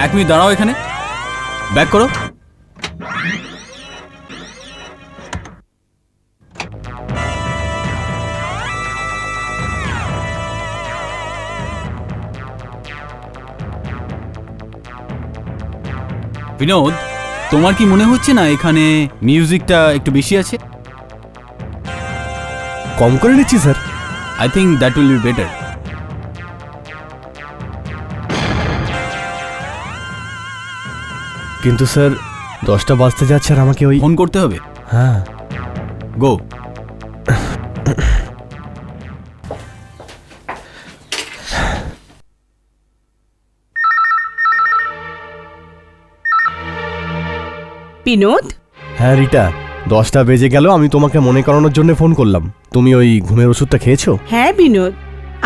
1 minute দাঁড়াও এখানে, back করো। বিনোদ, তোমার কি মনে হচ্ছে না এখানে মিউজিকটা একটু বেশি আছে? কম করে নিচ্ছি sir. I think that will be better. কিন্তু স্যার 10টা বাজতে যাচ্ছে আর আমাকে ওই ফোন করতে হবে। হ্যাঁ গো। বিনোদ, হ্যাঁ রিটা, 10টা বেজে গেল, আমি তোমাকে মনে করানোর জন্য ফোন করলাম। তুমি ওই ঘুমের ওষুধটা খেয়েছো? হ্যাঁ বিনোদ,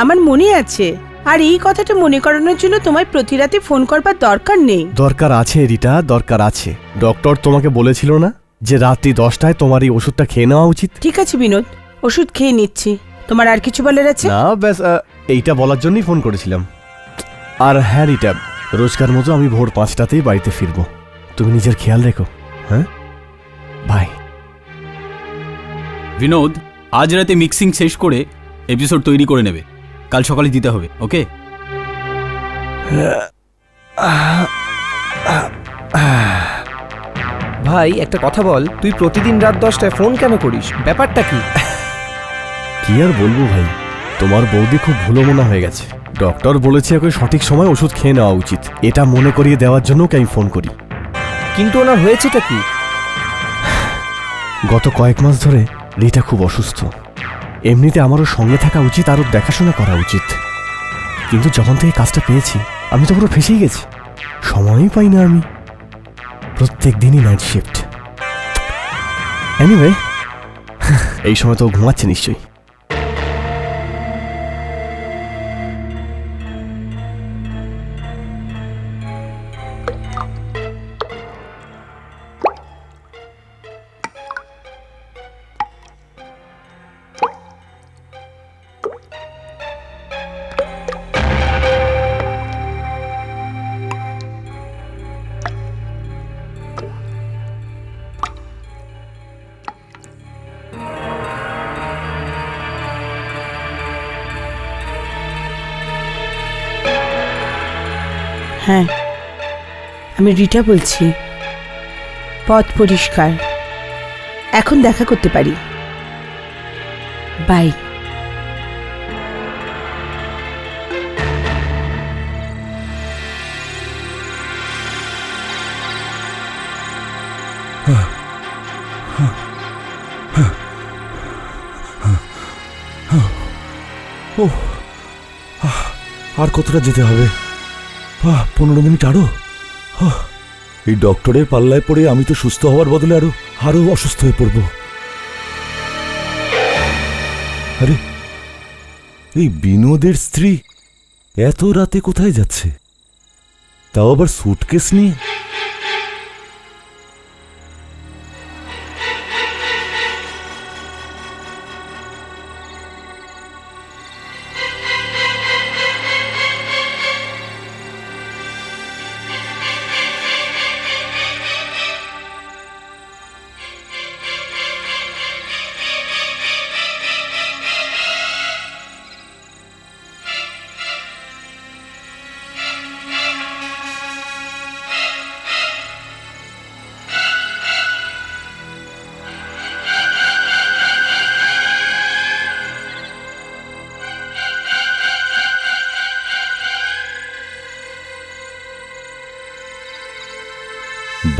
আমার মনে আছে। আর এই কথাটা মনে করানোর জন্য তোমায় প্রতি রাতে ফোন করবার দরকার নেই। দরকার আছে রিটা, দরকার আছে। ডক্টর তোমাকে বলেছিল না যে রাত্রি 10টায় তোমার এই ওষুধটা খেয়ে নেওয়া উচিত? ঠিক আছে বিনোদ, ওষুধ খেয়ে নিচ্ছি। তোমার আর কিছু বলার আছে? না ব্যাস, এইটা বলার জন্যই ফোন করেছিলাম। আর হ্যাঁ রিটা, রোজকার মতো আমি ভোর 5টাতেই বাড়িতে ফিরবো। তুমি নিজের খেয়াল রেখো। হ্যাঁ, বাই। বিনোদ, আজ রাতে মিক্সিং শেষ করে এপিসোড তৈরি করে নেবে, কাল সকালে দিতে হবে। ওকে? ভাই একটা কথা বল, তুই প্রতিদিন রাত 10টায় ফোন কেন করিস? ব্যাপারটা কি? কি আর বলবো ভাই, তোমার বৌদি খুব ভুলোমনা হয়ে গেছে। ডক্টর বলেছে ওকে সঠিক সময় ওষুধ খেয়ে নেওয়া উচিত, এটা মনে করিয়ে দেওয়ার জন্য ওকে আমি ফোন করি। কিন্তু ওনার হয়েছেটা কি? গত কয়েক মাস ধরে রিটা খুব অসুস্থ। এমনিতে আমারও সঙ্গে থাকা উচিত, আরও দেখাশোনা করা উচিত, কিন্তু যখন থেকে কাজটা পেয়েছি আমি তো পুরো ফেসেই গেছি। সময়ই পাই না আমি, প্রত্যেক দিনই নাইট শিফট। এনিওয়ে, এই সময় তো ঘুমাচ্ছে নিশ্চয়ই। হ্যাঁ, আমি রিটা বলছি। পথ পরিষ্কার, এখন দেখা করতে পারি। বাই। আর কতটা যেতে হবে? 15 মিনিট আরো। এই ডক্টরের পাল্লায় পড়ে আমি তো সুস্থ হওয়ার বদলে আরো অসুস্থ হয়ে পড়ব। আরে, এই বিনোদের স্ত্রী এত রাতে কোথায় যাচ্ছে? তাও আবার সুটকেস নিয়ে।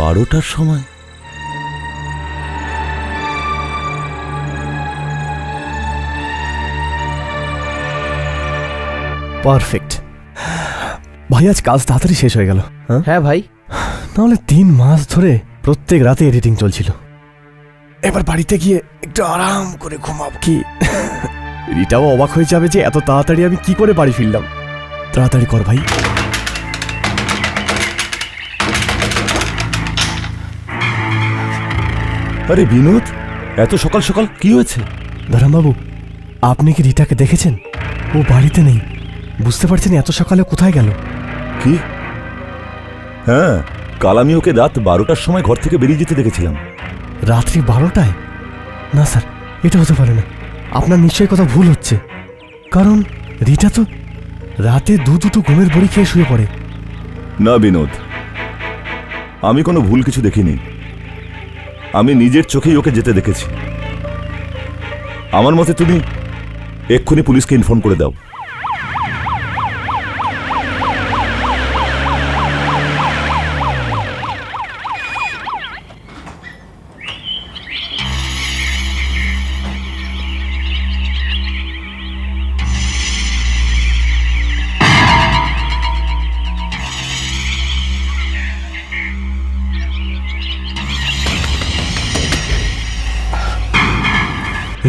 বারোটার সময় পারফেক্ট ভাই, আজ কাজ তাড়াতাড়ি শেষ হয়ে গেল। হ্যাঁ ভাই, নাহলে 3 মাস ধরে প্রত্যেক রাতে এডিটিং চলছিল। এবার বাড়িতে গিয়ে একটু আরাম করে ঘুমাবো। কি রিটাও অবাক হয়ে যাবে যে এত তাড়াতাড়ি আমি কি করে বাড়ি ফিরলাম। তাড়াতাড়ি কর ভাই। আরে বিনোদ, এত সকাল সকাল কি হয়েছে? ধরমবাবু, আপনি কি রিটাকে দেখেছেন? ও বাড়িতে নেই। বুঝতে পারছেন এত সকালে কোথায় গেল? কি হ্যাঁ, কাল আমি ওকে রাত 12টার সময় ঘর থেকে বেরিয়ে যেতে দেখেছিলাম। রাত্রি 12টায়? না স্যার, এটা হতে পারে না। আপনার নিশ্চয়ই কথা ভুল হচ্ছে, কারণ রিটা তো রাতে দুটো ঘুমের বড়ি খেয়ে শুয়ে পড়ে। না বিনোদ, আমি কোনো ভুল কিছু দেখিনি। আমি নিজের চোখেই ওকে যেতে দেখেছি। আমার মতে তুমি এক্ষুনি পুলিশকে ইনফর্ম করে দাও।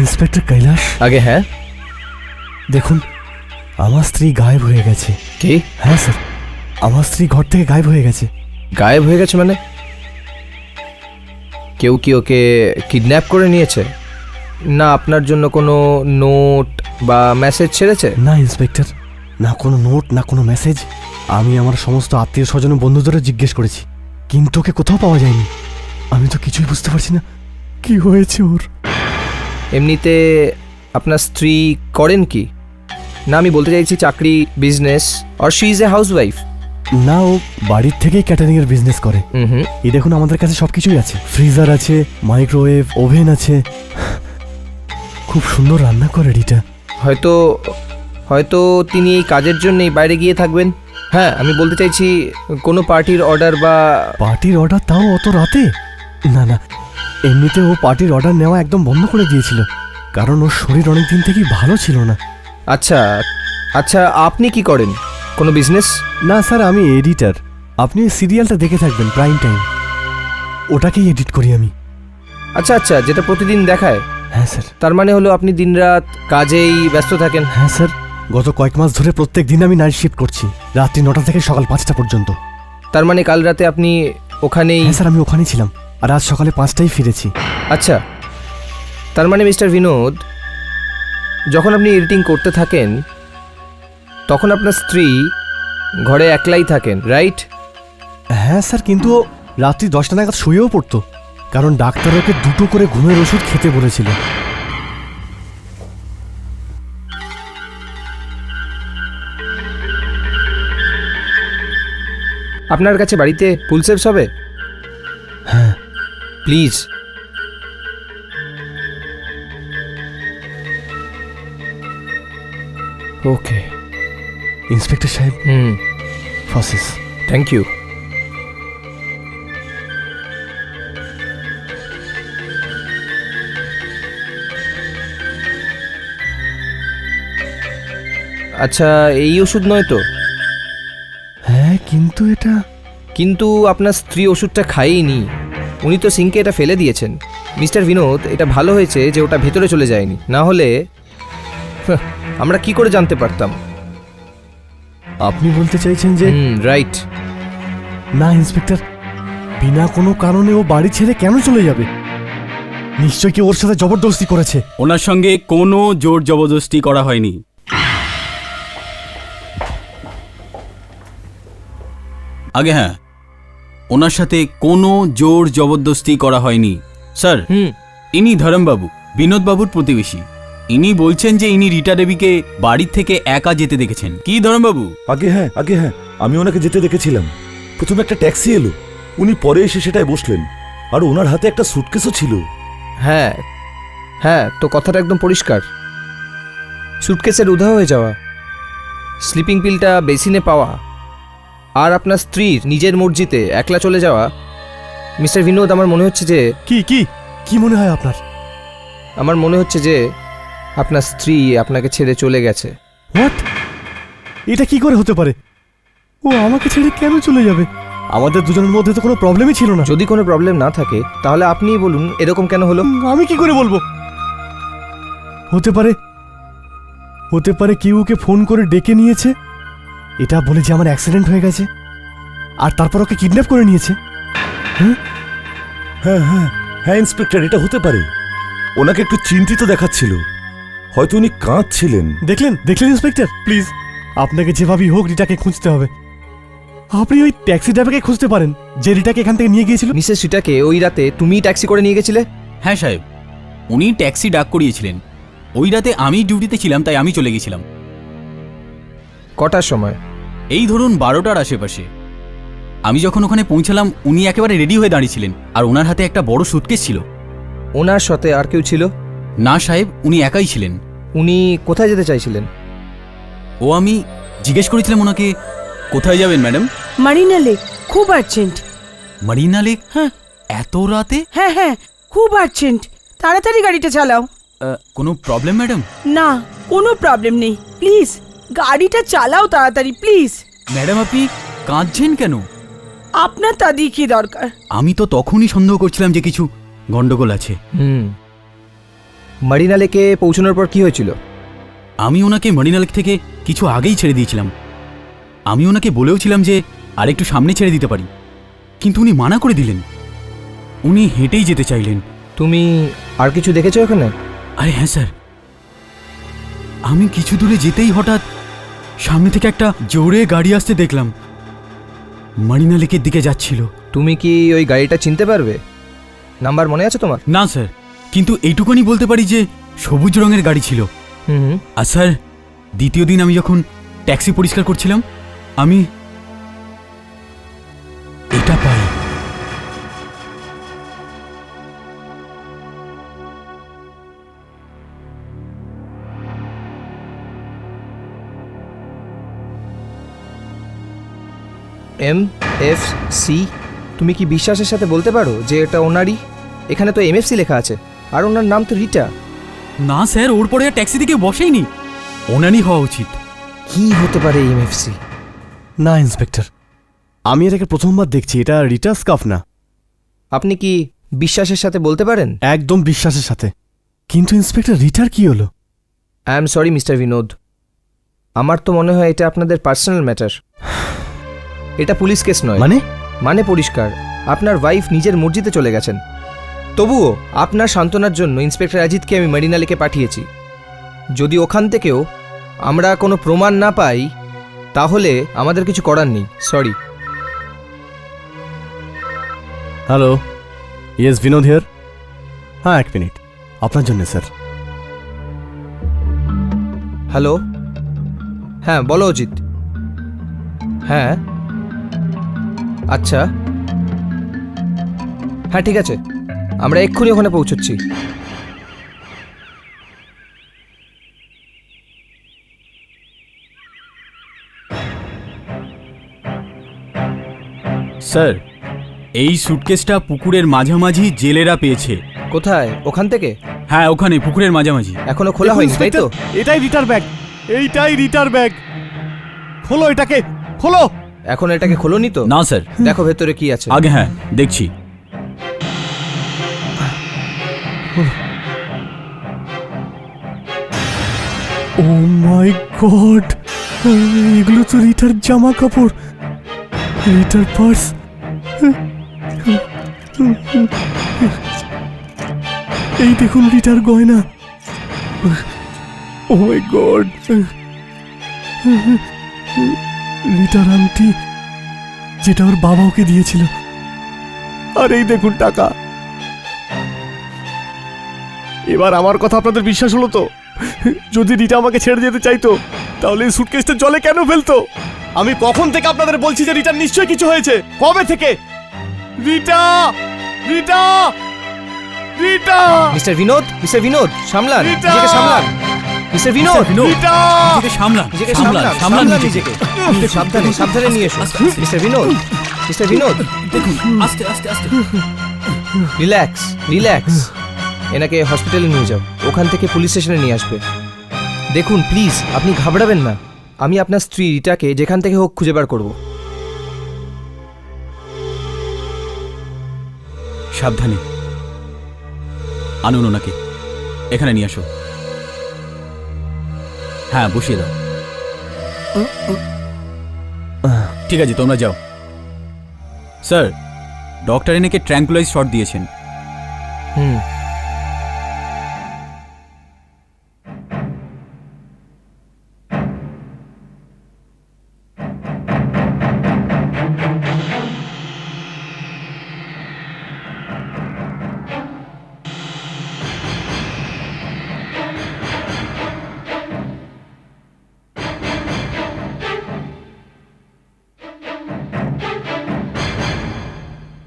ইন্সপেক্টর কৈলাস, আগে হ্যাঁ, দেখুন, আমার স্ত্রী গায়েব হয়ে গেছে। কি হ্যাঁ স্যার, আমার স্ত্রী ঘর থেকে গায়েব হয়ে গেছে। গায়েব হয়ে গেছে মানে? কেউ কি ওকে কিডন্যাপ করে নিয়েছে? না আপনার জন্য কোনো নোট বা মেসেজ ছেড়েছে? না ইন্সপেক্টর, না কোনো নোট, না কোনো মেসেজ। আমি আমার সমস্ত আত্মীয় স্বজন ও বন্ধুদেরও জিজ্ঞেস করেছি, কিন্তু ওকে কোথাও পাওয়া যায়নি। আমি তো কিছুই বুঝতে পারছি না কি হয়েছে ওর। এমনিতে আপনার স্ত্রী করেন কি? না আমি বলতে চাইছি চাকরি, business, or she is a house wife? না, ও বাড়ির থেকেই ক্যাটারিং এর বিজনেস করে। হুম। এই দেখুন, আমাদের কাছে সবকিছুই আছে। ফ্রিজার আছে, মাইক্রোওয়েভ, ওভেন আছে। খুব সুন্দর রান্না করে রিটা। হয়তো হয়তো তিনি এই কাজের জন্যই বাইরে গিয়ে থাকবেন। হ্যাঁ, আমি বলতে চাইছি কোনো পার্টির অর্ডার বা... পার্টির অর্ডার, তাও অত রাতে? না না, এমনিতে ও পার্টির অর্ডার নেওয়া একদম বন্ধ করে দিয়েছিল, কারণ ওর শরীর অনেক দিন থেকেই ভালো ছিল না। আচ্ছা আচ্ছা, আপনি কি করেন? কোনো বিজনেস? না স্যার, আমি এডিটার। আপনি সিরিয়ালটা দেখে থাকবেন, প্রাইম টাইম, ওটাকেই এডিট করি আমি। আচ্ছা আচ্ছা, যেটা প্রতিদিন দেখায়? হ্যাঁ স্যার। তার মানে হলো আপনি দিনরাত কাজেই ব্যস্ত থাকেন? হ্যাঁ স্যার, গত কয়েক মাস ধরে প্রত্যেক দিন আমি নাইট শিফট করছি, রাত্রি 9টা থেকে সকাল 5টা পর্যন্ত। তার মানে কাল রাতে আপনি ওখানেই? হ্যাঁ স্যার, আমি ওখানেই ছিলাম, আর আজ সকালে 5টায় ফিরেছি। আচ্ছা, তার মানে মিস্টার বিনোদ, যখন আপনি এডিটিং করতে থাকেন তখন আপনার স্ত্রী ঘরে একলাই থাকেন, রাইট? হ্যাঁ স্যার, কিন্তু ও রাত্রি 10টা নাগাদ শুয়েও পড়তো, কারণ ডাক্তার ওকে 2টো করে ঘুমের ওষুধ খেতে বলেছিল। আপনার কাছে বাড়িতে ফুল সেভস হবে? হ্যাঁ প্লিজ। ওকে ইন্সপেক্টর সাহেব, প্রসেস। Thank you. আচ্ছা, এই ওষুধ নয় তো? হ্যাঁ, কিন্তু এটা... কিন্তু আপনার স্ত্রী ওষুধটা খায়নি, উনি তো সিঙ্কে এটা ফেলে দিয়েছেন। মিস্টার বিনোদ, এটা ভালো হয়েছে যে ওটা ভেতরে চলে যায়নি, না হলে আমরা কি করে জানতে পারতাম? আপনি বলতে চাইছেন যে... রাইট। না ইন্সপেক্টর, বিনা কোনো কারণে ও বাড়ি ছেড়ে কেন চলে যাবে? নিশ্চয় কি ওর সাথে জবরদস্তি করেছে। ওনার সঙ্গে কোনো জোর জবরদস্তি করা হয়নি। আগে হ্যাঁ, ওনার সাথে কোনো জোর জবরদস্তি করা হয়নি স্যার। ইনি ধরমবাবু, বিনোদবাবুর প্রতিবেশী। ইনি বলছেন যে ইনি রিটা দেবীকে বাড়ির থেকে একা যেতে দেখেছেন। কি ধরমবাবু? আগে হ্যাঁ, আমি ওনাকে যেতে দেখেছিলাম। প্রথমে একটা ট্যাক্সি এলো, উনি পরে এসে সেটাই বসলেন, আর ওনার হাতে একটা সুটকেসও ছিল। হ্যাঁ হ্যাঁ, তো কথাটা একদম পরিষ্কার। সুটকেসের উধাও হয়ে যাওয়া, স্লিপিং পিলটা বেসিনে পাওয়া, আর আপনার স্ত্রীর নিজের মর্জিতে একলা চলে যাওয়া। মিস্টার বিনোদ, আমার মনে হচ্ছে যে... কি কি কি মনে হয় আপনার? আমার মনে হচ্ছে যে আপনার স্ত্রী আপনাকে ছেড়ে চলে গেছে। হোয়াট? এটা কি করে হতে পারে? ও আমাকে ছেড়ে কেন চলে যাবে? আমাদের দুজনের মধ্যে তো কোনো প্রবলেমই ছিল না। যদি কোনো প্রবলেম না থাকে তাহলে আপনিই বলুন এরকম কেন হলো? আমি কি করে বলবো? হতে পারে কেউ ওকে ফোন করে ডেকে নিয়েছে, এটা বলে যে আমার অ্যাক্সিডেন্ট হয়ে গেছে, আর তারপর ওকে কিডন্যাপ করে নিয়েছে। হ্যাঁ ইন্সপেক্টর, এটা হতে পারে। ওনাকে একটু চিন্তিত দেখাচ্ছিল, হয়তো উনি কাঁদছিলেন। দেখলেন ইন্সপেক্টর, প্লিজ আপনাকে যেভাবেই হোক রিটাকে খুঁজতে হবে। আপনি ওই ট্যাক্সি ড্রাইভারকে খুঁজতে পারেন যে রিটাকে এখান থেকে নিয়ে গিয়েছিল। মিসেস রিটাকে ওই রাতে তুমিই ট্যাক্সি করে নিয়ে গেছিলে? হ্যাঁ সাহেব, উনি ট্যাক্সি ডাক করিয়েছিলেন। ওই রাতে আমি ডিউটিতে ছিলাম, তাই আমি চলে গেছিলাম। কটার সময়? এই ধরুন 12টার আশেপাশে। আমি যখন ওখানে পৌঁছালাম উনি একেবারে রেডি হয়ে দাঁড়িয়েছিলেন, আর ওনার হাতে একটা বড় সুটকেস ছিল। ওনার সাথে আর কেউ ছিল? না সাহেব, উনি একাই ছিলেন। উনি কোথায় যেতে চাইছিলেন? ও আমি জিজ্ঞেস করেছিলাম ওনাকে, কোথায় যাবেন ম্যাডাম? মারিনা লেক, খুব আর্জেন্ট। Marina lake? হ্যাঁ এত রাতে? হ্যাঁ হ্যাঁ, খুব আর্জেন্ট, তাড়াতাড়ি গাড়িটা চালাও। কোনো প্রবলেম ম্যাডাম? না, কোনো প্রবলেম নেই, প্লিজ গাড়িটা চালাও তাড়াতাড়ি প্লিজ। ম্যাডাম আপনি কাঁদছেন কেন? আপনার তা দিয়ে কি দরকার? আমি তো তখনই সন্দেহ করছিলাম যে কিছু গন্ডগোল আছে। মারিনা লেকে পৌঁছানোর পর কি হয়েছিল? আমি ওনাকে মারিনা লেক থেকে কিছু আগেই ছেড়ে দিয়েছিলাম। আমি ওনাকে বলেওছিলাম যে আর একটু সামনে ছেড়ে দিতে পারি, কিন্তু উনি মানা করে দিলেন। উনি হেঁটেই যেতে চাইলেন। তুমি আর কিছু দেখেছো ওখানে? আরে হ্যাঁ স্যার, আমি কিছু দূরে যেতেই হঠাৎ সামনে থেকে একটা জোরে গাড়ি আসতে দেখলাম, মারিনা লেকের দিকে যাচ্ছিল। তুমি কি ওই গাড়িটা চিনতে পারবে? নাম্বার মনে আছে তোমার? না স্যার, কিন্তু এইটুকুনি বলতে পারি যে সবুজ রঙের গাড়ি ছিল। আর স্যার, দ্বিতীয় দিন আমি যখন ট্যাক্সি পরিষ্কার করছিলাম আমি এটা পাই। MFC? তুমি কি বিশ্বাসের সাথে বলতে পারো যে এটা ওনারই? এখানে তো MFC লেখা আছে, আর ওনার নাম তো রিটা। না স্যার, ওর পরে আর ট্যাক্সি থেকে বসেইনি, ওনারই হওয়া উচিত। কি হতে পারে MFC? না ইন্সপেক্টর, আমি এটাকে প্রথমবার দেখছি। এটা রিটার স্কার্ফ না। আপনি কি বিশ্বাসের সাথে বলতে পারেন? একদম বিশ্বাসের সাথে। কিন্তু ইন্সপেক্টর, রিটার কি হলো? I am sorry Mister Vinod, আমার তো মনে হয় এটা আপনাদের পার্সোনাল ম্যাটার। এটা পুলিশ কেস নয়। মানে পরিষ্কার, আপনার ওয়াইফ নিজের মর্জিতে চলে গেছেন। তবুও আপনার সান্ত্বনার জন্য ইন্সপেক্টর অজিতকে আমি মারিনা লেকে পাঠিয়েছি। যদি ওখান থেকেও আমরা কোনো প্রমাণ না পাই তাহলে আমাদের কিছু করার নেই। Sorry. Hello, yes Vinod here. হ্যাঁ, 1 মিনিট, আপনার জন্য স্যার। হ্যালো, হ্যাঁ বলো অজিত। হ্যাঁ আচ্ছা, হ্যাঁ ঠিক আছে, আমরা এক্ষুনি ওখানে পৌঁছচ্ছি। স্যার, এই সুটকেসটা পুকুরের মাঝামাঝি জেলেরা পেয়েছে। কোথায়? ওখান থেকে? হ্যাঁ, ওখানে পুকুরের মাঝামাঝি। এখনো খোলা হয়নি তাই তো? এটাই রিটার ব্যাগ, এইটাই রিটার ব্যাগ। খোলো এটাকে, খোলো। এখন এটাকে খোলনি তো? না স্যার। দেখো ভেতরে কি আছে। আগে হ্যাঁ, দেখছি। ও মাই গড, এগুলো তো রিটার জামা কাপড়, রিটার পার্স। এই দেখুন রিটার গয়না। ও মাই গড, রিটার আংটি যেটা ওর বাবা ওকে দিয়েছিল। আর এই দেখুন টাকা। এবার আমার কথা আপনাদের বিশ্বাস হলো তো? যদি রিটা আমাকে ছেড়ে যেতে চাইতো তাহলে এই সুটকেসটা জলে কেন ফেলতো? আমি কখন থেকে আপনাদের বলছি যে রিটার নিশ্চয়ই কিছু হয়েছে। কবে থেকে? রিটা, রিটা, রিটা। মিস্টার বিনোদ, মিস্টার বিনোদ, সামলান রিটা! নিজেকে, সামলান মিস্টার বিনোদ, রিটা! নিজেকে সামলান, নিজেকে সামলান, সামলান, সামলান সামলান নিজেকে। নিজেকে। সাবধানে, সাবধানে নিয়ে এসো। মিস্টার বিনোদ, মিস্টার বিনোদ, দেখুন, আস্তে আস্তে আস্তে। Relax, relax. এনাকে হসপিটালে নিয়ে যাও, ওখান থেকে পুলিশ স্টেশনে নিয়ে আসবে। দেখুন প্লিজ, আপনি ঘাবড়াবেন না। আমি আপনার স্ত্রী রিটাকে যেখান থেকে হোক খুঁজে বার করব। সাবধানে আনুন ওনাকে, এখানে নিয়ে আসো। হ্যাঁ, বসিয়ে দাও। ঠিক আছে, তোমরা যাও। স্যার, ডক্টর এনাকে ট্র্যাঙ্কুলাইজ শট দিয়েছেন। হুম,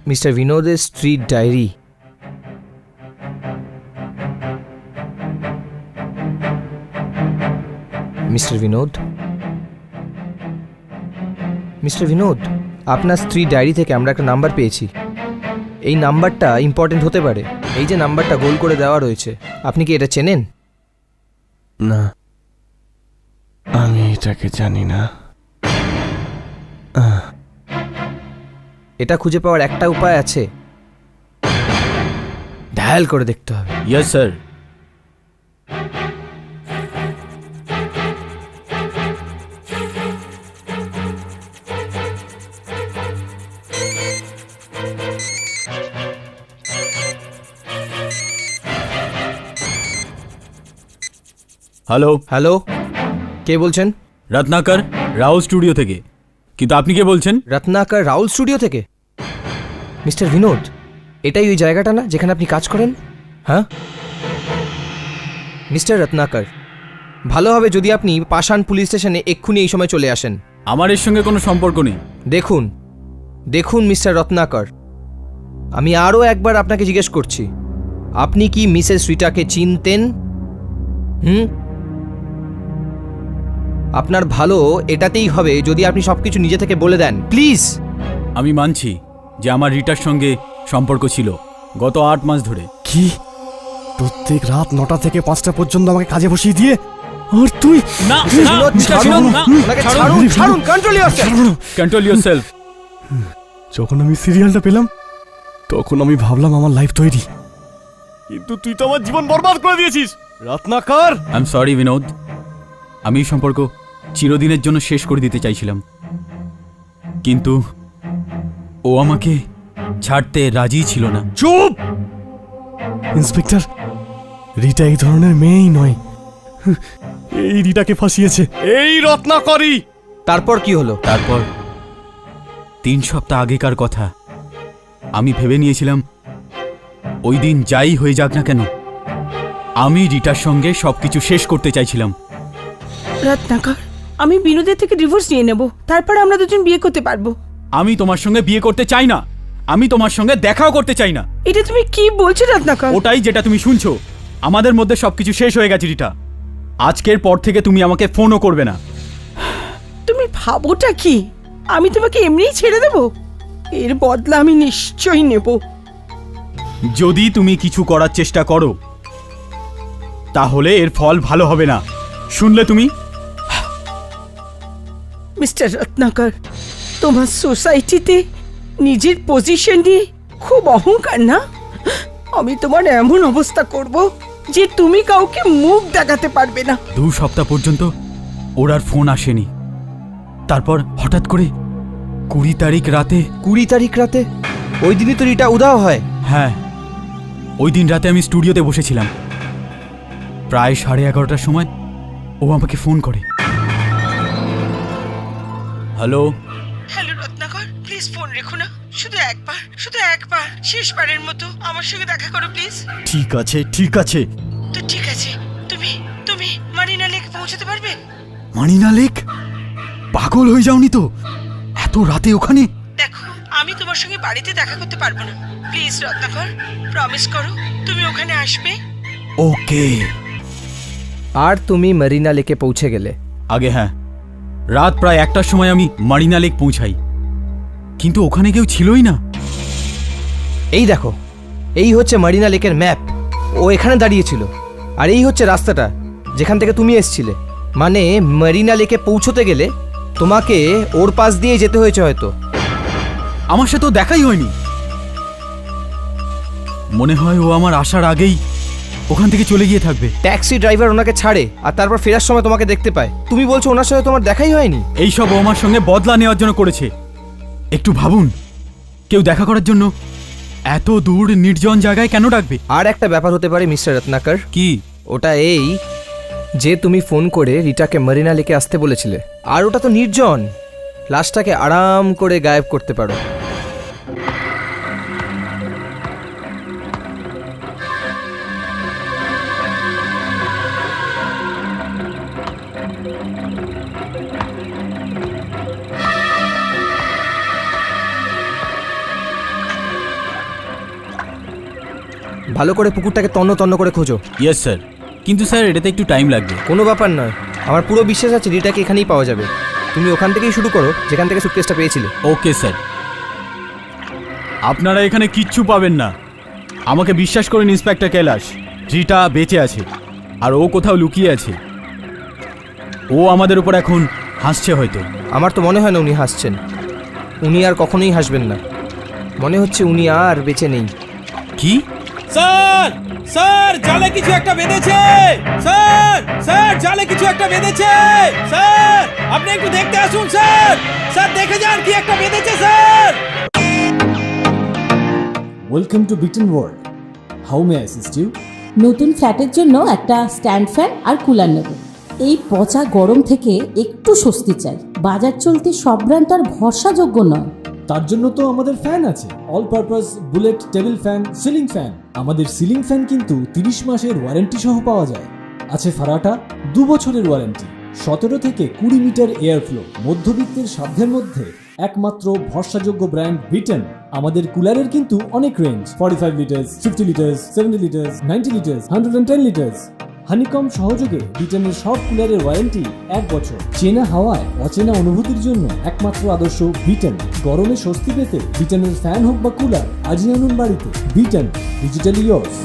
মিস্টার বিনোদের street diary. Mister Binod, mister Binod, আপনার স্ত্রী ডায়েরি থেকে আমরা একটা নাম্বার পেয়েছি। এই নাম্বারটা ইম্পর্টেন্ট হতে পারে। এই যে নাম্বারটা গোল করে দেওয়া রয়েছে, আপনি কি এটা চেনেন? না, আমি এটাকে জানি না। এটা খুঁজে পাওয়ার একটা উপায় আছে, ডায়াল করে দেখতে হবে। Yes sir. হ্যালো, হ্যালো, কে বলছেন? রত্নাকর, রাহুল স্টুডিও থেকে। কিন্তু আপনি কে বলছেন? রত্নাকর, রাহুল স্টুডিও থেকে? মিস্টার বিনোদ, এটাই ওই জায়গাটা না যেখানে আপনি কাজ করেন? হ্যাঁ মিস্টার রত্নাকর, ভালো হবে যদি আপনি পাষাণ পুলিশ স্টেশনে এক্ষুনি এই সময় চলে আসেন। আমার এর সঙ্গে কোনো সম্পর্ক নেই। দেখুন দেখুন মিস্টার রত্নাকর, আমি আরও একবার আপনাকে জিজ্ঞেস করছি, আপনি কি মিসেস রিটাকে চিনতেন? আপনার ভালো এটাতেই হবে যদি আপনি সবকিছু নিজে থেকে বলে দেন, প্লিজ। আমি মানছি যে আমার রিটার সঙ্গে সম্পর্ক ছিল গত 8 মাস ধরে। কি? প্রত্যেক রাত 9টা থেকে 5টা পর্যন্ত আমাকে কাজে বসিয়ে দিয়ে, আর তুই? না, বিনোদ, ছাড়ুন, ওনাকে ছাড়ুন, ছাড়ুন, control yourself. Control yourself. যখন আমি সিরিয়ালটা পেলাম তখন আমি ভাবলাম আমার লাইফ তৈরি, কিন্তু তুই তো আমার জীবন বরবাদ করে দিয়েছিস Ratnakar. I am sorry Vinod, আমি এই সম্পর্ক চিরদিনের জন্য শেষ করে দিতে চাইছিলাম, কিন্তু ও আমাকে ছাড়তে রাজি ছিল না। চুপ! ইন্সপেক্টর, রিটা এই ধরনের মেয়েই নয়। এই রিটাকে ফাঁসিয়েছে এই রত্নাকরই। তারপর কি হলো? তারপর 3 সপ্তাহ আগেকার কথা। আমি ভেবে নিয়েছিলাম ওই দিন যাই হয়ে যাক না কেন, আমি রিটার সঙ্গে সবকিছু শেষ করতে চাইছিলাম। রত্নাকর, আমি বিনোদের থেকে ডিভোর্স নিয়ে নেব, তারপর আমরা দুজন বিয়ে করতে পারবো। আমি তোমার সঙ্গে বিয়ে করতে চাই না, আমি তোমার সঙ্গে দেখাও করতে চাই না। এটা তুমি কি বলছো রত্নাকর? ওটাই যেটা তুমি শুনছো। আমাদের মধ্যে সবকিছু শেষ হয়ে গেছে রিটা। আজকের পর থেকে তুমি আমাকে ফোনও করবে না। তুমি ভাবোটা কি আমি তোমাকে এমনিই ছেড়ে দেব? এর বদলা আমি নিশ্চয়ই নেব। যদি তুমি কিছু করার চেষ্টা করো তাহলে এর ফল ভালো হবে না, শুনলে তুমি? মিস্টার রত্নাকর, তোমার সোসাইটিতে নিজের পজিশন নিয়ে খুব অহংকার না? আমি তোমার এমন অবস্থা করব যে তুমি কাউকে মুখ দেখাতে পারবে না। 2 সপ্তাহ পর্যন্ত ওর আর ফোন আসেনি। তারপর হঠাৎ করে 20 তারিখ রাতে। 20 তারিখ রাতে? ওই দিনই তো রিটা উধাও হয়। হ্যাঁ, ওই দিন রাতে আমি স্টুডিওতে বসেছিলাম। প্রায় 11:30টার সময় ও আমাকে ফোন করে। Hello. Hello Ratnakar, please phone রেখো না। শুধু একবার শেষবারের মতো আমার সঙ্গে দেখা করো প্লিজ। ঠিক আছে, ঠিক আছে। তো ঠিক আছে, তুমি তুমি মারিনা লেক পৌঁছাতে পারবে? মানিনা লেক? পাগল হয়ে যাওনি তো এত রাতে ওখানে? দেখো, আমি তোমার সঙ্গে বাড়িতে দেখা করতে পারবো না। প্লিজ রত্নাকর, প্রমিস করো তুমি ওখানে আসবে। ওকে। আর তুমি মারিনা লেকে পৌঁছে গেলে? আগে হ্যাঁ, রাত প্রায় 1টার সময় আমি মারিনা লেক পৌঁছাই, কিন্তু ওখানে কেউ ছিলই না। এই দেখো, এই হচ্ছে মারিনা লেকের ম্যাপ। ও এখানে দাঁড়িয়েছিল, আর এই হচ্ছে রাস্তাটা যেখান থেকে তুমি এসছিলে। মানে মারিনা লেকে পৌঁছতে গেলে তোমাকে ওর পাশ দিয়ে যেতে হয়েছে হয়তো। আমার সাথে তো দেখাই হয়নি। মনে হয় ও আমার আসার আগেই ওখান থেকে চলে গিয়ে থাকবে। ট্যাক্সি ড্রাইভার ওনাকে ছাড়ে আর তারপর ফেরার সময় তোমাকে দেখতে পায়। তুমি বলছো ওনার সাথে তোমার দেখাই হয়নি? এইসব ও আমার সঙ্গে বদলা নেওয়ার জন্য করেছে। একটু ভাবুন, কেউ দেখা করার জন্য এত দূর নির্জন জায়গায় কেন ডাকবে? আর একটা ব্যাপার হতে পারে মিস্টার রত্নাকর। কি? ওটা এই যে তুমি ফোন করে রিটাকে মারিনা লেকে আসতে বলেছিলে, আর ওটা তো নির্জন। লাশটাকে আরাম করে গায়েব করতে পারো। ভালো করে পুকুরটাকে তন্ন তন্ন করে খোঁজো। ইয়েস স্যার, কিন্তু স্যার এটাতে একটু টাইম লাগবে। কোনো ব্যাপার নয়, আমার পুরো বিশ্বাস আছে রিটাকে এখানেই পাওয়া যাবে। তুমি ওখান থেকেই শুরু করো যেখান থেকে সুটকেসটা পেয়েছিলে। ওকে স্যার, আপনারা এখানে কিচ্ছু পাবেন না। আমাকে বিশ্বাস করুন ইন্সপেক্টর কৈলাস, রিটা বেঁচে আছে আর ও কোথাও লুকিয়ে আছে। ও আমাদের উপর এখন হাসছে হয়তো। আমার তো মনে হয় না উনি হাসছেন, উনি আর কখনোই হাসবেন না। মনে হচ্ছে উনি আর বেঁচে নেই। কি? স্যার স্যার জালে কিছু একটা বেঁধেছে। স্যার স্যার জালে কিছু একটা বেঁধেছে। স্যার আপনি একটু দেখতে আসুন। স্যার স্যার দেখে যান কি একটা বেঁধেছে sir. Welcome to Biten world. How may I assist you? নতুন ফ্ল্যাটের জন্য একটা স্ট্যান্ড ফ্যান আর কুলার নেব। এই পচা গরম থেকে একটু স্বস্তি চাই। বাজার চলতে সব ব্র্যান্ড তো আর ভরসাযোগ্য নয়। তার জন্য তো আমাদের ফ্যান আছে, all purpose bullet table fan, ceiling fan. আমাদের সিলিং ফ্যান কিন্তু 30 মাসের ওয়ারেন্টি সহ পাওয়া যায়। আছে ফারাটা 2 বছরের ওয়ারেন্টি, 17 থেকে 20 মিটার এয়ার ফ্লো, মধ্যবিত্তের সাধ্যের মধ্যে একমাত্র ভরসাযোগ্য ব্র্যান্ড বিটেন। আমাদের কুলারের কিন্তু অনেক range, 45 litres, 50 litres, 70 litres, 90 litres, 110 litres. Honeycomb সহযোগে বিটেনের সব কুলারের ওয়ারেন্টি 1 বছর। চেনা হাওয়ায় অচেনা অনুভূতির জন্য একমাত্র আদর্শ বিটেন। গরমে স্বস্তি পেতে বিটেনের ফ্যান হোক বা কুলার আজই আনুন বাড়িতে। Beaten, digitally yours.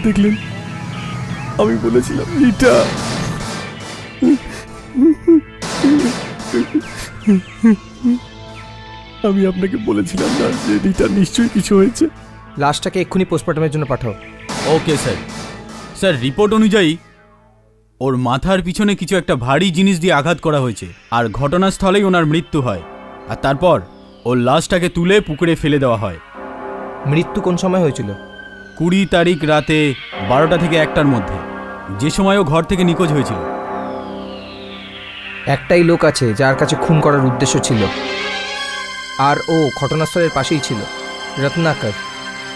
দেখলেন, আমি বলেছিলাম রিটা। আমি আপনাকে বলেছিলাম না যে রিটার নিশ্চয়ই কিছু হয়েছে। লাশটাকে এক্ষুনি পোস্টমর্টমের জন্য পাঠাও। Okay sir. স্যার রিপোর্ট অনুযায়ী ওর মাথার পিছনে কিছু একটা ভারী জিনিস দিয়ে আঘাত করা হয়েছে আর ঘটনাস্থলেই ওনার মৃত্যু হয়। আর তারপর ওর লাশটাকে তুলে পুকুরে ফেলে দেওয়া হয়। মৃত্যু কোন সময় হয়েছিল? 20 তারিখ রাতে 12টা থেকে 1টার মধ্যে, যে সময় ও ঘর থেকে নিখোঁজ হয়েছিল। একটাই লোক আছে যার কাছে খুন করার উদ্দেশ্য ছিল, আর ও ঘটনাস্থলের পাশেই ছিল। রত্নাকর।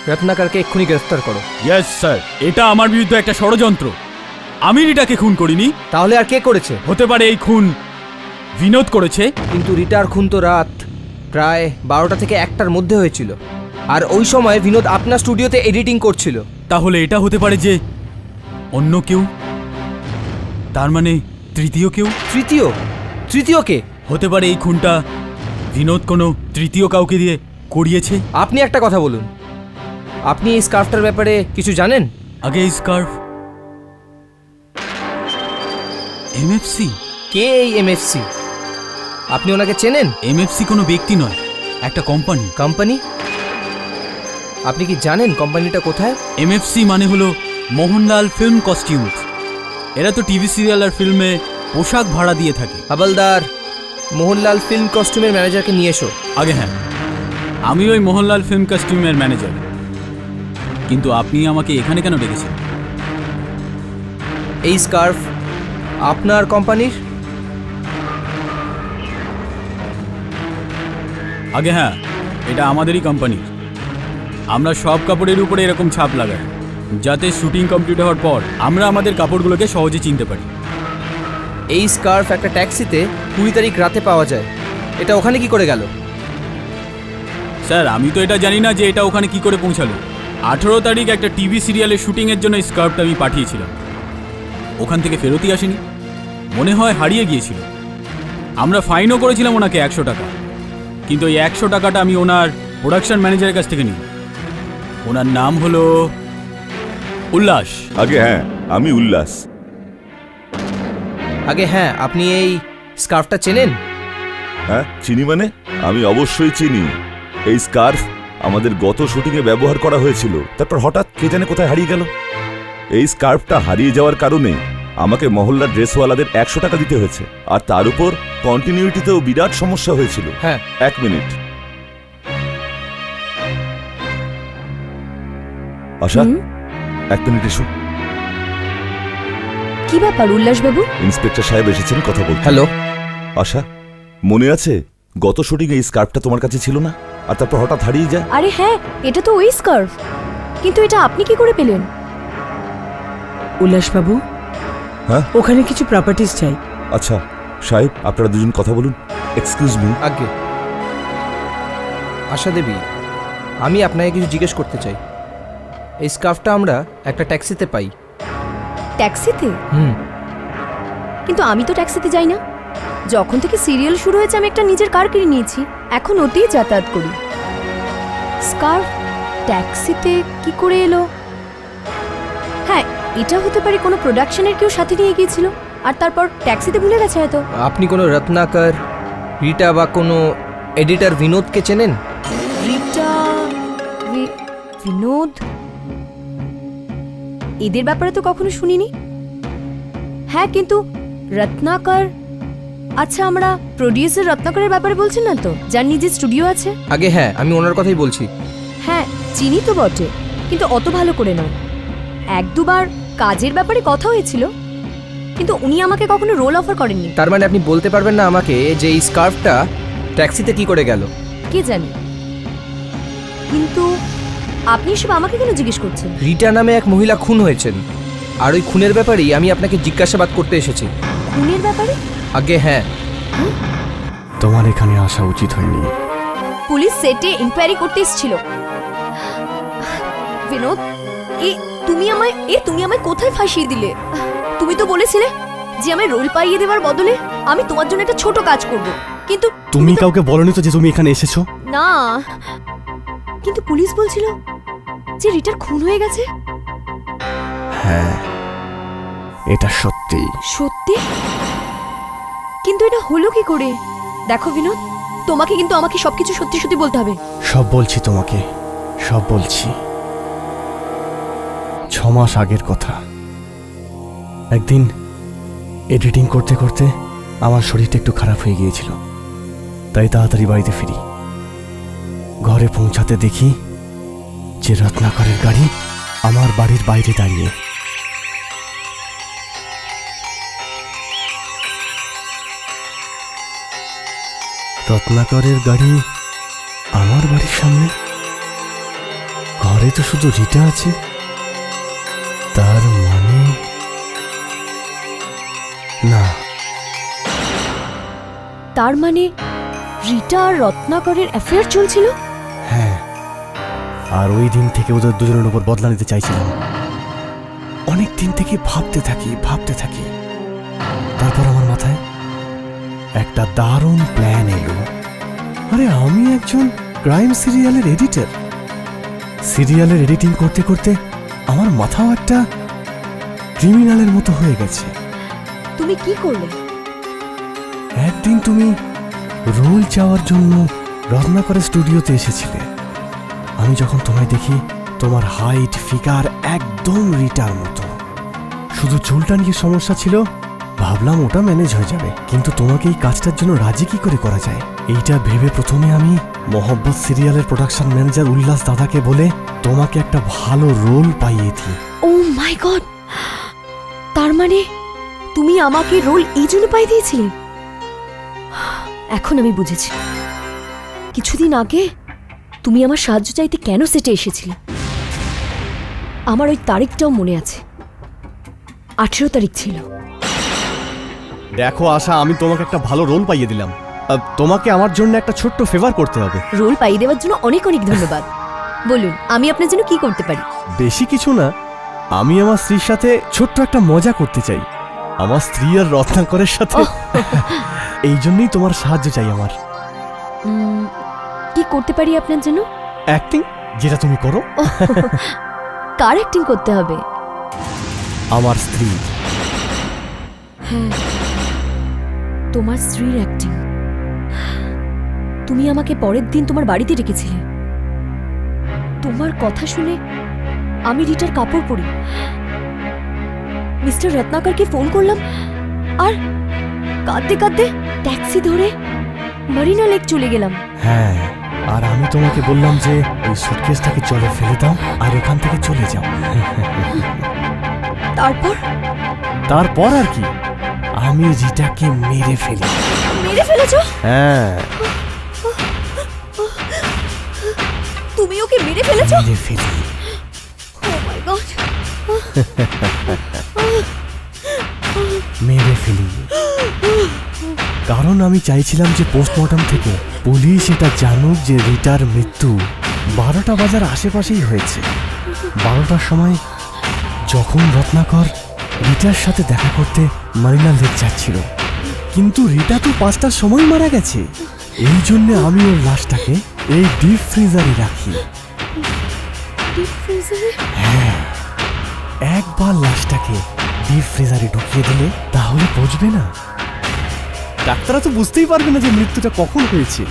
রত্নাকরকে এক্ষুনি গ্রেফতার করো। ইয়েস স্যার, এটা আমার বিরুদ্ধে একটা ষড়যন্ত্র। আমি রিটাকে খুন করিনি। তাহলে আর কে করেছে? হতে পারে এই খুন বিনোদ করেছে। কিন্তু রিটার খুন তো রাত প্রায় 12টা থেকে 1টার মধ্যে হয়েছিল, আর ওই সময় বিনোদ আপনার স্টুডিওতে এডিটিং করছিল। তাহলে এটা হতে পারে যে অন্য কেউ, তার মানে তৃতীয় কেউ। তৃতীয় কে? হতে পারে এই খুনটা বিনোদ কোনো তৃতীয় কাউকে দিয়ে করিয়েছে। আপনি একটা কথা বলুন, আপনি এই স্কার্ফটার ব্যাপারে কিছু জানেন? আগে এই স্কার্ফ এমএফসি। কে এই এমএফসি? আপনি ওনাকে চেনেন? এমএফসি কোনো ব্যক্তি নয়, একটা কোম্পানি। কোম্পানি? আপনি কি জানেন কোম্পানিটা কোথায়? এমএফসি মানে হলো মোহনলাল ফিল্ম কস্টিউমস। এরা তো টিভি সিরিয়াল আর ফিল্মে পোশাক ভাড়া দিয়ে থাকে। হাবলদার, মোহনলাল ফিল্ম কস্টিউমের ম্যানেজারকে নিয়ে এসো। আগে হ্যাঁ, আমি ওই মোহনলাল ফিল্ম কস্টিউমের ম্যানেজার। কিন্তু আপনি আমাকে এখানে কেন ডেকেছেন? এই স্কার্ফ আপনার কোম্পানির? আগে হ্যাঁ, এটা আমাদেরই কোম্পানির। আমরা সব কাপড়ের উপরে এরকম ছাপ লাগাই, যাতে শুটিং কমপ্লিট হওয়ার পর আমরা আমাদের কাপড়গুলোকে সহজে চিনতে পারি। এই স্কার্ফ একটা ট্যাক্সিতে 20 তারিখ রাতে পাওয়া যায়। এটা ওখানে কি করে গেল? স্যার আমি তো এটা জানি না যে এটা ওখানে কি করে পৌঁছালো। 18 তারিখ একটা টিভি সিরিয়ালের শুটিংয়ের জন্য এই স্কার্ফটা আমি পাঠিয়েছিলাম, ওখান থেকে ফেরতই আসেনি। মনে হয় হারিয়ে গিয়েছিল। আমরা ফাইনও করেছিলাম ওনাকে 100 টাকা, কিন্তু এই 100 টাকাটা আমি ওনার প্রোডাকশন ম্যানেজারের কাছ থেকে নিই। ওনার নাম হলো উল্লাস। আগে হ্যাঁ, আমি উল্লাস। আগে হ্যাঁ, আপনি এই স্কার্ফটা চেনেন? হ্যাঁ চিনি, মানে আমি অবশ্যই চিনি। এই স্কার্ফ আমাদের গত শুটিংয়ে ব্যবহার করা হয়েছিল, তারপর হঠাৎ কে জানে কোথায় হারিয়ে গেল। এই স্কার্ফটা হারিয়ে যাওয়ার কারণে আমাকে মহল্লার ড্রেসওয়ালাদের 100 টাকা দিতে হয়েছে, আর তার উপর কন্টিনিউটিতেও বিরাট সমস্যা হয়েছিল। হ্যাঁ। 1 মিনিট। আশা, 1 মিনিট এসো। কি ব্যাপার উল্লাসবাবু? ইন্সপেক্টর সাহেব এসেছেন কথা বলতে। হ্যালো। আশা, মনে আছে গত শুটিংয়ে এই স্কার্ফটা তোমার কাছে ছিল না, আর তারপর হঠাৎ হারিয়ে যায়। আরে হ্যাঁ, এটা তো ওই স্কার্ফ, কিন্তু এটা আপনি কি করে পেলেন? উল্লাসবাবু, হ্যাঁ ওখানে কিছু প্রপার্টিজ চাই। আচ্ছা সাহেব, আপনারা দুজন কথা বলুন। Excuse me. আগে আশা দেবী, আমি আপনাকে কিছু জিজ্ঞেস করতে চাই। এই স্কার্ফটা আমরা একটা ট্যাক্সিতে পাই। ট্যাক্সিতে? হুম। কিন্তু আমি তো ট্যাক্সিতে যাই না। যখন থেকে সিরিয়াল শুরু হয়েছে আমি একটা নিজের কার কিনে নিয়েছি, এখন ওতেই যাতায়াত করি। স্কার্ফ ট্যাক্সিতে কি করে এলো? হ্যাঁ, এটা হতে পারে কোনো প্রোডাকশনের কেউ সাথে নিয়ে গিয়েছিল আর তারপর ট্যাক্সিতে ভুলে গেছে হয়তো। আপনি কোনো রত্নাকর, রিটা বা কোনো এডিটর বিনোদকে চেনেন? রিটা, বিনোদ, এদের ব্যাপারে তো কখনো শুনিনি। হ্যাঁ, কিন্তু রত্নাকর, আচ্ছা আমরা প্রডিউসার রত্নাকরের ব্যাপারে বলছেন না তো, যার নিজের স্টুডিও আছে? আগে হ্যাঁ, আমি ওনার কথাই বলছি। হ্যাঁ চিনি তো বটে, কিন্তু অত ভালো করে নয়। এক দুবার কাজের ব্যাপারে কথা হয়েছিল, কিন্তু উনি আমাকে কখনো রোল অফার করেননি। তার মানে আপনি বলতে পারবেন না আমাকে যে এই স্কার্ফটা ট্যাক্সিতে কি করে গেল? কে জানে, কিন্তু আপনি এসব আমাকে কেন জিজ্ঞেস করছেন? রিটা নামে এক মহিলা খুন হয়েছেন, আর ওই খুনের ব্যাপারেই আমি আপনাকে জিজ্ঞাসাবাদ করতে এসেছি। খুনের ব্যাপারে? আগে হ্যাঁ। তোমার এখানে আসা উচিত হয়নি। পুলিশ সেটে ইনকোয়ারি করতে এসেছিল। বিনোদ, তুমি আমায় কোথায় ফাঁসিয়ে দিলে? তুমি তো বলেছিলে যে আমি রোল পাইয়ে দেওয়ার বদলে আমি তোমার জন্য একটা ছোট কাজ করব, কিন্তু তুমি কাউকে বলনি তো যে তুমি এখানে এসেছো? না, কিন্তু পুলিশ বলছিল যে রিটার খুন হয়ে গেছে। হ্যাঁ, এটা সত্যি। সত্যি? কিন্তু এটা হলো কি করে? দেখো বিনোদ, তোমাকে কিন্তু আমাকে সবকিছু সত্যি সত্যি বলতে হবে। সব বলছি তোমাকে, সব বলছি। 6 মাস আগের কথা। একদিন এডিটিং করতে করতে আমার শরীরটা একটু খারাপ হয়ে গিয়েছিল, তাই তাড়াতাড়ি বাড়িতে ফিরি। ঘরে পৌঁছাতে দেখি যে রত্নাকরের গাড়ি আমার বাড়ির বাইরে দাঁড়িয়ে। রত্নাকরের গাড়ি আমার বাড়ির সামনে। ঘরে তো শুধু রিটা আছে, তার মানে না। তার মানে রিটা আর রত্নাকরের অ্যাফেয়ার চলছিল? হ্যাঁ, আর ওই দিন থেকে ওদের দুজনের উপর বদলা নিতে চাইছিলাম। অনেক দিন থেকে ভাবতে থাকি। তারপর আমার মাথায় একটা দারুণ প্ল্যান এলো। আরে আমি একজন ক্রাইম সিরিয়ালের এডিটর। সিরিয়ালের এডিটিং করতে করতে আমার মাথাও একটা ক্রিমিনালের মতো হয়ে গেছে। তুমি কি করলে? একদিন তুমি রোল চাওয়ার জন্য রত্নাকরের স্টুডিওতে এসেছিলে। আমি যখন তোমায় দেখি, তোমার হাইট ফিগার একদম রিটার মতো, শুধু চুলটা নিয়ে সমস্যা ছিল। ভাবলাম ওটা ম্যানেজ হয়ে যাবে, কিন্তু তোমাকে এই কাজটার জন্য রাজি কি করে করা যায় এইটা ভেবে প্রথমে আমি মোহব্বত সিরিয়ালের প্রোডাকশন ম্যানেজার উল্লাস দাদাকে বলে তোমাকে একটা ভালো রোল পাইয়ে দিই। ও মাই গড, তার মানে তুমি আমাকে রোল এই জন্য পাই দিয়েছিলে? এখন আমি বুঝেছি কিছুদিন আগে তুমি আমার সাহায্য চাইতে কেন সেটে এসেছিলে। আমার ওই তারিখটাও মনে আছে, 18 তারিখ ছিল। দেখো আশা, আমি তোমাকে একটা ভালো রোল পাইয়ে দিলাম। তোমাকে আমার জন্য একটা ছোট্ট ফেভার করতে হবে। রোল পাইয়ে দেওয়ার জন্য অনেক অনেক ধন্যবাদ। বলুন, আমি আপনার জন্য কি করতে পারি? বেশি কিছু না, আমি আমার স্ত্রীর সাথে ছোট্ট একটা মজা করতে চাই। আমার স্ত্রী আর রত্নাকরের সাথে। এই জন্যই তোমার সাহায্য চাই আমার। কি করতে পারি আপনার জন্য? অ্যাক্টিং, যেটা তুমি করো। কার অ্যাক্টিং করতে হবে? আমার স্ত্রী। হ্যাঁ, তোমার স্ত্রীর অ্যাক্টিং। তুমি আমাকে পরের দিন তোমার বাড়িতে ডেকেছিলে। তোমার কথা শুনে আমি রিটার কাপড় পরি, মিস্টার রত্নাকরকে ফোন করলাম, আর কাঁদতে কাঁদতে ট্যাক্সি ধরে মারিনা লেক চলে গেলাম। হ্যাঁ, আর আমি তোমাকে বললাম যে ওই সুটকেসটাকে জলে ফেলে দাও আর এখান থেকে চলে যাও। তারপর আর কি, আমি রিটাকে মেরে ফেলি। মেরে ফেলেছো? হ্যাঁ, তুমি ওকে মেরে ফেলেছো? মেরে ফেলি। ও মাই গড! মেরে ফেলি কারণ আমি চাইছিলাম যে পোস্টমর্টম থেকে পুলিশ এটা জানুক যে রিটার মৃত্যু 12টা বাজার আশেপাশেই হয়েছে। 12টার সময় যখন রত্নাকর রিটার সাথে দেখা করতে মারিনা লেক যাচ্ছিল, কিন্তু রিটা তো 5টার সময় মারা গেছে। এই জন্য আমি ওর লাশটাকে এই ডিপ ফ্রিজারে রাখি। ডিপ ফ্রিজারে? হ্যাঁ, একবার লাশটাকে ডিপ ফ্রিজারে ঢুকিয়ে দিলে তাহলে বুঝবে না, ডাক্তাররা তো বুঝতেই পারবে না যে মৃত্যুটা কখন হয়েছে।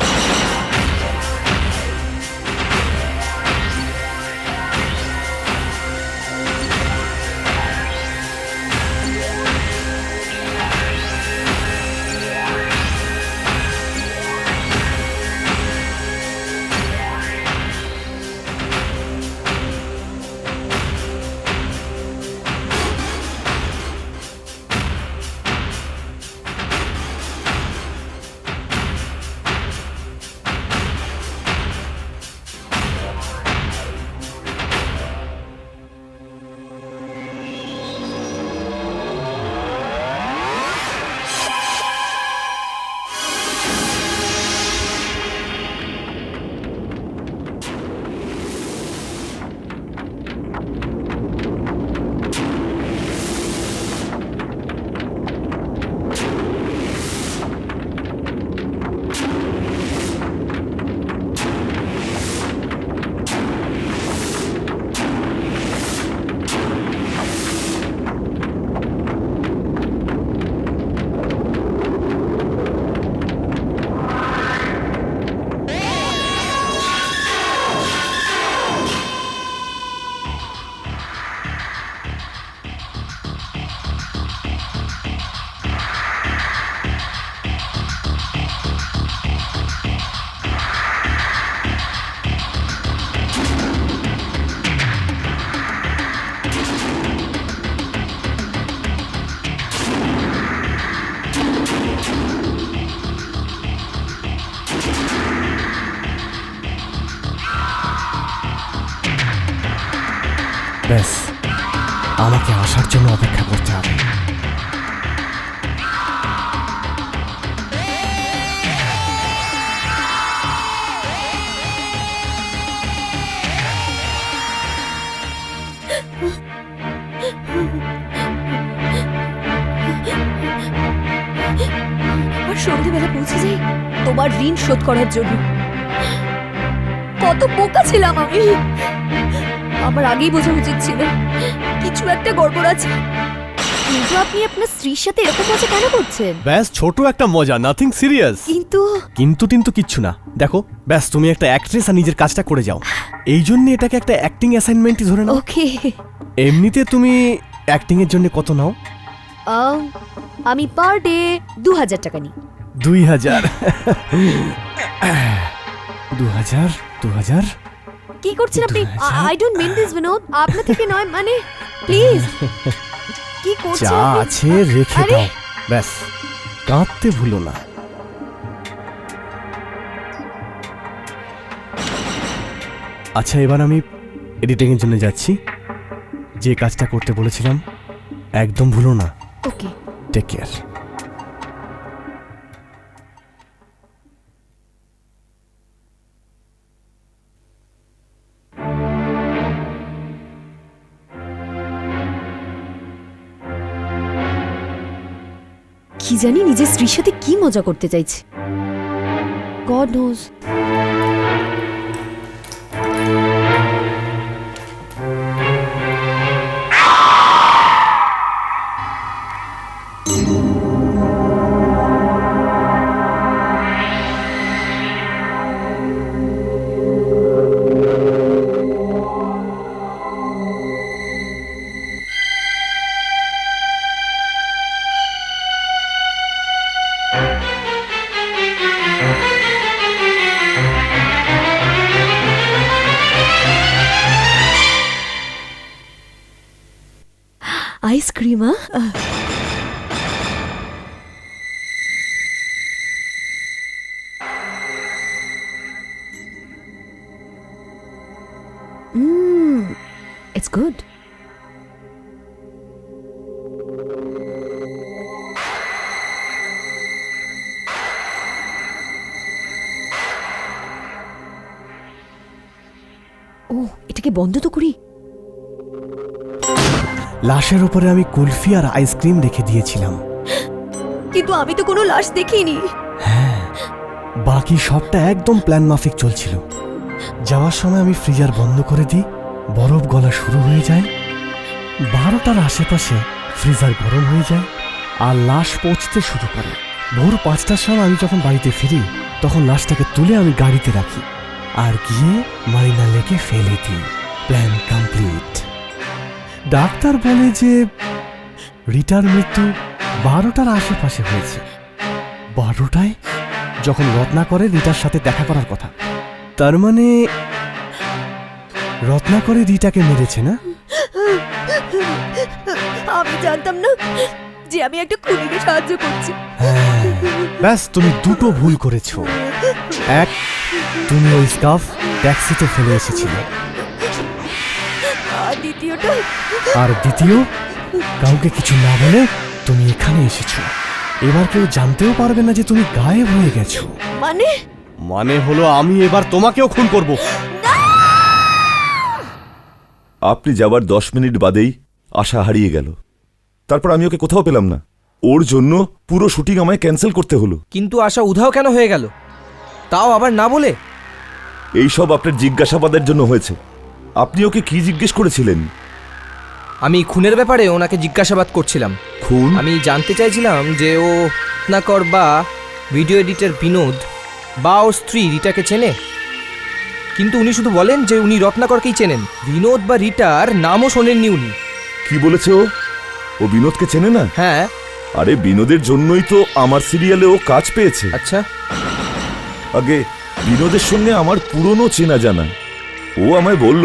ব্যাস, আমাকে আসার জন্য অপেক্ষা করতে হবে। আর সন্ধ্যেবেলা পৌঁছে যাই তোমার ঋণ শোধ করার জন্য। কত বোকা ছিলাম আমি! আমার আগেই বোঝা উচিত ছিল কিছু একটা গড়বড় আছে। কিন্তু আপনি আপনার স্ত্রীর সাথে এরকম মজা কেন করছেন? ব্যাস, ছোট একটা মজা, নাথিং সিরিয়াস। কিন্তু কিছু না। দেখো ব্যাস, তুমি একটা অ্যাক্ট্রেস আর নিজের কাজটা করে যাও, এই জন্য এটাকে একটা অ্যাক্টিং অ্যাসাইনমেন্টই ধরে নাও। ওকে। এমনিতে তুমি অ্যাক্টিং এর জন্য কত নাও? আমি পার ডে 2000 টাকা নিই। 2000? 2000? কি করছেন আপনি? I don't mean this Vinod, আপনার থেকে নয়, মানে প্লিজ। কি করছেন যা আপনি? আছে রেখে দাও, ব্যাস কাঁদতে ভুলো না। আচ্ছা, এবার আমি এডিটিং এর জন্য যাচ্ছি। যে কাজটা করতে বলেছিলাম একদম ভুলো না। Okay, take care. কি জানি নিজের স্ত্রীর সাথে কি মজা করতে চাইছে। God knows. Ice cream? It's good. ও এটাকে বন্ধ তো করি। লাশের উপরে আমি কুলফি আর আইসক্রিম রেখে দিয়েছিলাম। কিন্তু আমি তো কোনো লাশ দেখিনি। বাকি সবটা একদম প্ল্যান মাফিক চলছিল। যাওয়ার সময় আমি ফ্রিজার বন্ধ করে দিই, বরফ গলা শুরু হয়ে যায়, 12টার আশেপাশে ফ্রিজার গরম হয়ে যায় আর লাশ পৌঁছতে শুরু করে। ভোর 5টার সময় আমি যখন বাড়িতে ফিরি তখন লাশটাকে তুলে আমি গাড়িতে রাখি আর গিয়ে মারিনা লেকে ফেলে দিই। Plan complete. ডাক্তার বলে যে রিটার মৃত্যু 12টার আশেপাশে হয়েছে। 12টায় যখন রত্নাকরে রিটার সাথে দেখা করার কথা, তার মানে রত্নাকরে রিটাকে মেরেছে না? আমি জানতাম না যে আমি একটা খুনিকে সাহায্য করছি। ব্যাস, তুমি দুটো ভুল করেছো। এক, তুমি ওই স্কার্ফ ট্যাক্সিতে ফেলে এসেছিলে, আর দ্বিতীয়টা, আর দ্বিতীয়, কাউকে কিছু না বলে তুমি এখানে এসেছো। এবার কেউ জানতেও পারবে না যে তুমি গায়েব হয়ে গেছো। মানে হলো আমি এবার তোমাকেও খুন করব। আপনি যাবার 10 মিনিট বাদেই আশা হারিয়ে গেল। তারপর আমি ওকে কোথাও পেলাম না। ওর জন্য পুরো শুটিং আমায় ক্যান্সেল করতে হলো। কিন্তু আশা উধাও কেন হয়ে গেল, তাও আবার না বলে? এইসব আপনার জিজ্ঞাসাবাদের জন্য হয়েছে। আপনি ওকে কি জিজ্ঞেস করেছিলেন? আমি খুনের ব্যাপারে ওনাকে জিজ্ঞাসাবাদ করছিলাম। খুন? আমি জানতে চাইছিলাম যে ও রত্নাকর বা ভিডিও এডিটর বিনোদ বা ওর স্ত্রী রিটাকে চেনে। কিন্তু উনি শুধু বলেন যে উনি রত্নাকরকেই চেনেন, বিনোদ বা রিটার নামও শোনেননি উনি। কি বলেছে ও? ও বিনোদকে চেনে না? হ্যাঁ। আরে বিনোদের জন্যই তো আমার সিরিয়ালে ও কাজ পেয়েছে। আচ্ছা। আগে বিনোদের সঙ্গে আমার পুরনো চেনা জানা। ও আমায় বলল,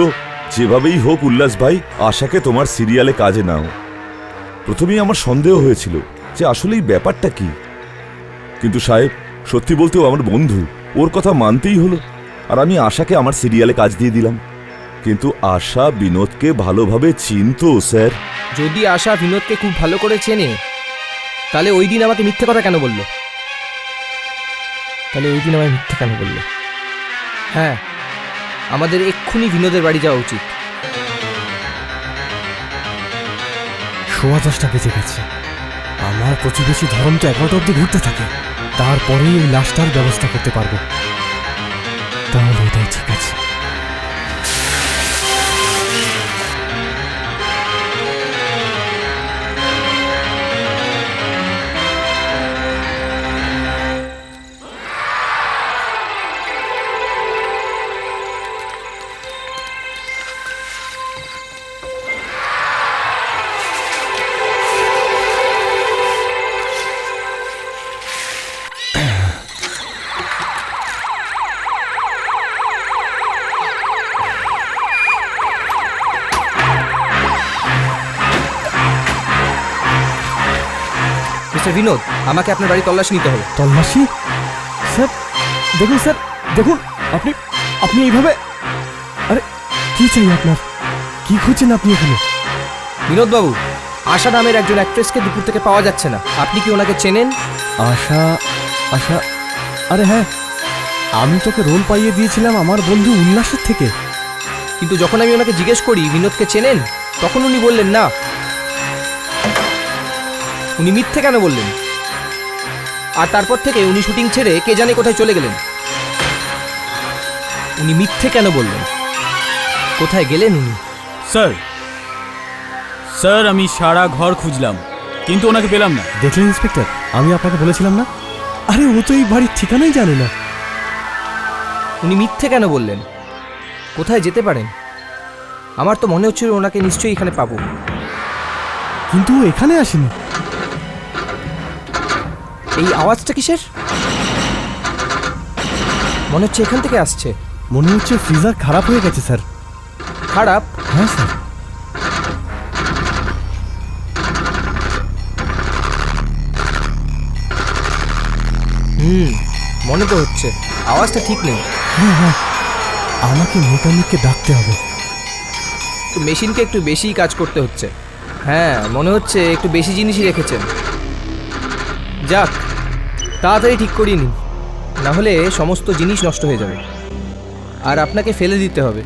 যেভাবেই হোক উল্লাস ভাই, আশাকে তোমার সিরিয়ালে কাজে নাও। প্রথমেই আমার সন্দেহ হয়েছিল যে আসলেই ব্যাপারটা কি, কিন্তু সাহেব সত্যি বলতেও আমার বন্ধু, ওর কথা মানতেই হলো। আর আমি আশাকে আমার সিরিয়ালে কাজ দিয়ে দিলাম। কিন্তু আশা বিনোদকে ভালোভাবে চিনতো স্যার। যদি আশা বিনোদকে খুব ভালো করে চেনে, তাহলে ওই দিন আমাকে মিথ্যে কথা কেন বলল? হ্যাঁ, আমাদের এক্ষুনি বিনোদের বাড়ি যাওয়া উচিত। 10:15 বেজে গেছে। আমার প্রতিবেশী ধরম তো 11টা অব্দি ঘুরতে থাকে, তারপরেই ওই লাশটার ব্যবস্থা করতে পারবো। তাহলে এটাই ঠিক আছে। মিস্টার বিনোদ, আমাকে আপনার বাড়ি তল্লাশি নিতে হবে। তল্লাশি? স্যার দেখুন, স্যার দেখুন, আপনি আপনি এইভাবে, আরে কি চাই আপনার? কি খুঁজছেন আপনি এখানে? বিনোদবাবু, আশা নামের একজন অ্যাক্ট্রেসকে দুপুর থেকে পাওয়া যাচ্ছে না। আপনি কি ওনাকে চেনেন? আশা? আশা? আরে হ্যাঁ, আমি তোকে রোল পাইয়ে দিয়েছিলাম আমার বন্ধু উল্লাসের থেকে। কিন্তু যখন আমি ওনাকে জিজ্ঞেস করি বিনোদকে চেনেন, তখন উনি বললেন না। উনি মিথ্যে কেন বললেন? আর তারপর থেকে উনি শুটিং ছেড়ে কে জানে কোথায় চলে গেলেন। উনি মিথ্যে কেন বললেন? কোথায় গেলেন উনি? স্যার আমি সারা ঘর খুঁজলাম, কিন্তু ওনাকে পেলাম না। দেখলেন ইন্সপেক্টর, আমি আপনাকে বলেছিলাম না? আরে ও তো এই বাড়ির ঠিকানাই জানে না। উনি মিথ্যে কেন বললেন? কোথায় যেতে পারেন? আমার তো মনে হচ্ছিল ওনাকে নিশ্চয়ই এখানে পাবো। কিন্তু ও এখানে আসেনি। এই আওয়াজটা কিসের? মনে হচ্ছে এখান থেকে আসছে। মনে হচ্ছে ফ্রিজার খারাপ হয়ে গেছে স্যার। খারাপ? হ্যাঁ স্যার। মনে তো হচ্ছে আওয়াজটা ঠিক নেই। হ্যাঁ হ্যাঁ, আমাকে মেকানিককে ডাকতে হবে। মেশিনকে একটু বেশি কাজ করতে হচ্ছে। হ্যাঁ, মনে হচ্ছে একটু বেশি জিনিসই রেখেছেন। যাক, তাড়াতাড়ি ঠিক করিয়ে নিন, না হলে সমস্ত জিনিস নষ্ট হয়ে যাবে আর আপনাকে ফেলে দিতে হবে।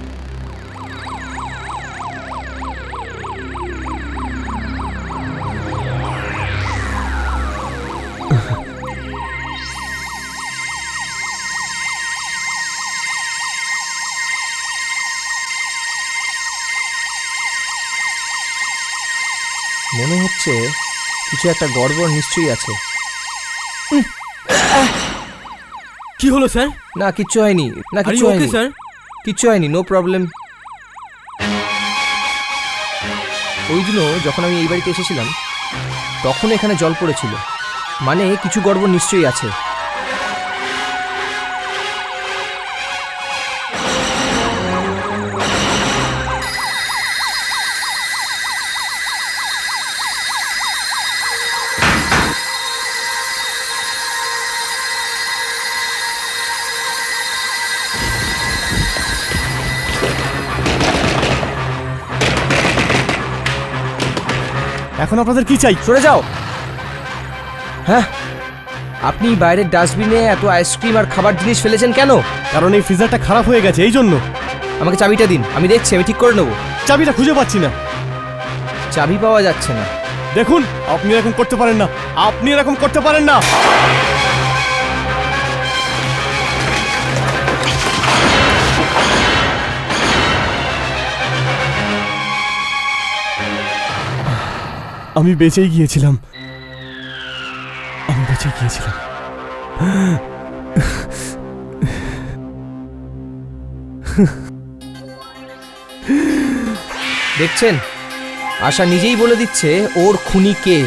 মনে হচ্ছে কিছু একটা গড়বড় নিশ্চয়ই আছে। কি হলো স্যার? না, কিচ্ছু হয়নি। না, আর কিচ্ছু ওকে হয়নি স্যার? কিচ্ছু হয়নি, নো প্রবলেম। ওই দিনও যখন আমি এই বাড়িতে এসেছিলাম তখন এখানে জল পড়েছিল, মানে কিছু গড়বড় নিশ্চয়ই আছে। এখন আপনাদের কি চাই? সরে যাও। হ্যাঁ, আপনি বাইরের ডাস্টবিনে এত আইসক্রিম আর খাবার জিনিস ফেলেছেন কেন? কারণ এই ফ্রিজারটা খারাপ হয়ে গেছে, এই জন্য। আমাকে চাবিটা দিন, আমি দেখছি, আমি ঠিক করে নেবো। চাবিটা খুঁজে পাচ্ছি না। চাবি পাওয়া যাচ্ছে না। দেখুন, আপনি এরকম করতে পারেন না, আপনি এরকম করতে পারেন না। আমি বেঁচেই গিয়েছিলাম, আমি বেঁচে গিয়েছিলাম। দেখছেন, আশা নিজেই বলে দিচ্ছে ওর খুনি কে।